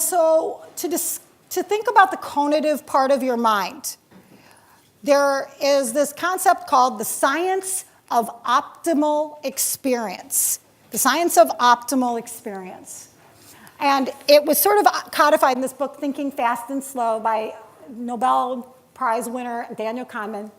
so to think about the cognitive part of your mind, there is this concept called the science of optimal experience. The science of optimal experience. And it was sort of codified in this book, Thinking Fast and Slow, by Nobel Prize winner Daniel Kahneman.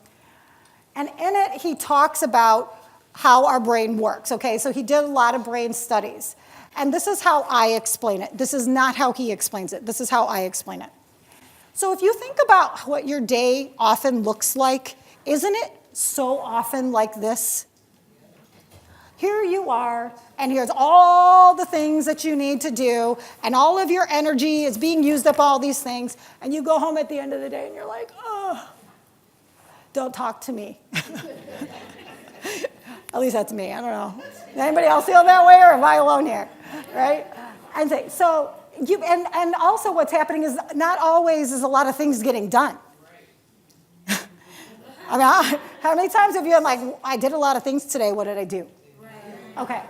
And in it, he talks about how our brain works, okay? So he did a lot of brain studies. And this is how I explain it. This is not how he explains it. This is how I explain it. So if you think about what your day often looks like, isn't it so often like this? Here you are, and here's all the things that you need to do, and all of your energy is being used up all these things, and you go home at the end of the day and you're like, oh, don't talk to me. At least that's me, I don't know. Anybody else feel that way, or am I alone here, right? And also what's happening is not always is a lot of things getting done. I mean, how many times have you been like, I did a lot of things today, what did I do? Okay,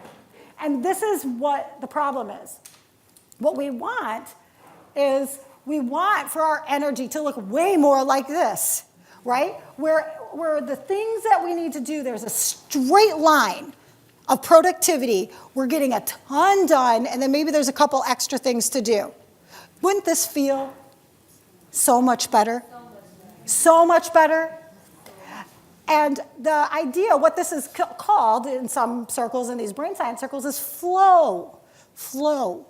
and this is what the problem is. What we want is for our energy to look way more like this, right? Where the things that we need to do, there's a straight line of productivity. We're getting a ton done, and then maybe there's a couple extra things to do. Wouldn't this feel so much better? So much better? And the idea, what this is called in some circles, in these brain science circles, is flow. Flow.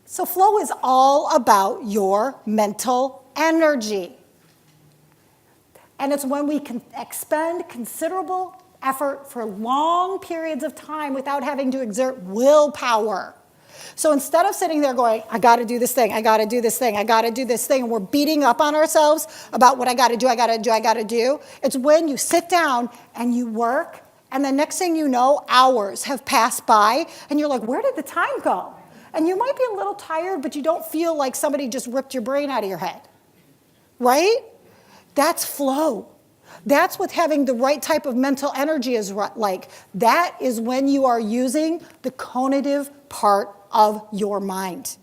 So flow is all about your mental energy. And it's when we can expend considerable effort for long periods of time without having to exert willpower. So instead of sitting there going, I got to do this thing, I got to do this thing, I got to do this thing, and we're beating up on ourselves about what I got to do, I got to do, I got to do, it's when you sit down and you work, and the next thing you know, hours have passed by, and you're like, where did the time go? And you might be a little tired, but you don't feel like somebody just ripped your brain out of your head, right? That's flow. That's what having the right type of mental energy is like. That is when you are using the cognitive part of your mind.